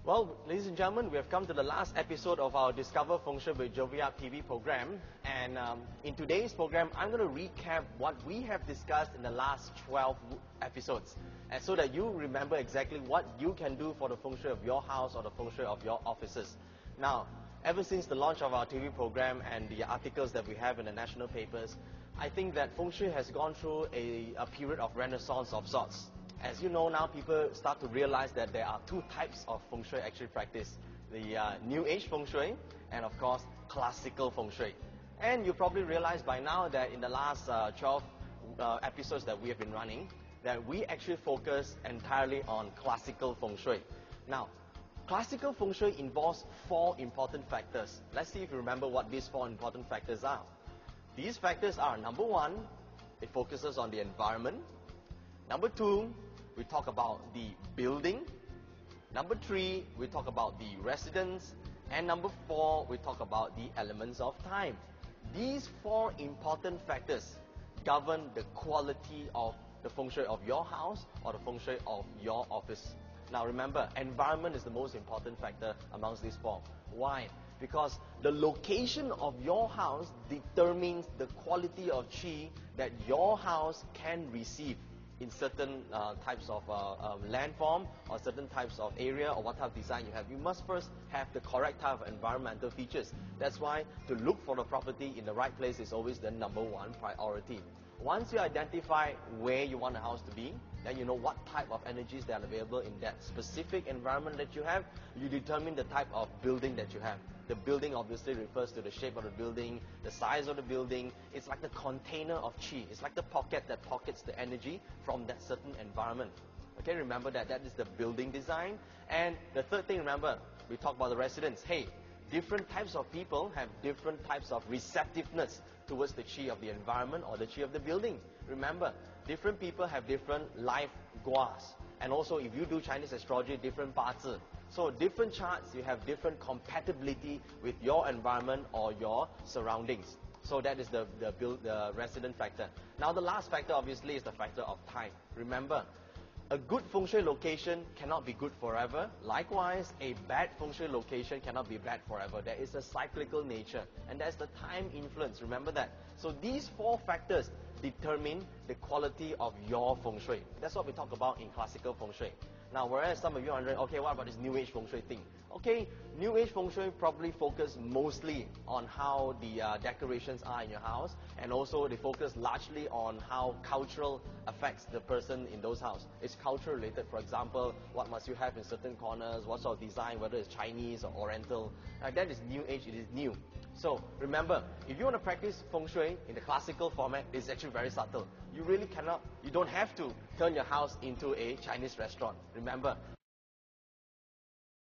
Well, ladies and gentlemen, we have come to the last episode of our Discover Feng Shui with Joey Yap TV program. And in today's program, I'm going to recap what we have discussed in the last 12 episodes. And so that you remember exactly what you can do for the Feng Shui of your house or the Feng Shui of your offices. Now, ever since the launch of our TV program and the articles that we have in the national papers, I think that Feng Shui has gone through a period of renaissance of sorts. As you know now, people start to realize that there are two types of Feng Shui actually practiced. The New Age Feng Shui and of course Classical Feng Shui. And you probably realize by now that in the last 12 episodes that we have been running, that we actually focus entirely on Classical Feng Shui. Now, Classical Feng Shui involves 4 important factors. Let's see if you remember what these 4 important factors are. These factors are, number 1, it focuses on the environment. Number 2, we talk about the building. Number 3, we talk about the residence. And number 4, we talk about the elements of time. These 4 important factors govern the quality of the Feng Shui of your house or the Feng Shui of your office. Now remember, environment is the most important factor amongst these 4. Why? Because the location of your house determines the quality of qi that your house can receive in certain types of landform or certain types of area or what type of design you have. You must first have the correct type of environmental features. That's why to look for the property in the right place is always the number 1 priority. Once you identify where you want the house to be, then you know what type of energies that are available in that specific environment that you have. You determine the type of building that you have. The building obviously refers to the shape of the building, the size of the building. It's like the container of qi. It's like the pocket that pockets the energy from that certain environment. Okay, remember that. That is the building design. And the third thing, remember, we talk about the residents. Hey, different types of people have different types of receptiveness towards the qi of the environment or the qi of the building. Remember, different people have different life guas. And also, if you do Chinese astrology, different parts. So different charts, you have different compatibility with your environment or your surroundings. So that is the resident factor. Now the last factor obviously is the factor of time. Remember, a good Feng Shui location cannot be good forever. Likewise, a bad Feng Shui location cannot be bad forever. There is a cyclical nature, and there's the time influence. Remember that. So these 4 factors determine the quality of your Feng Shui. That's what we talk about in Classical Feng Shui. Now, whereas some of you are wondering, okay, what about this New Age Feng Shui thing? Okay, New Age Feng Shui probably focus mostly on how the decorations are in your house, and also they focus largely on how cultural affects the person in those houses. It's culture related. For example, what must you have in certain corners, what sort of design, whether it's Chinese or Oriental. That is New Age, it is new. So remember, if you want to practice Feng Shui in the classical format, it's actually very subtle. You really cannot, you don't have to turn your house into a Chinese restaurant. Remember,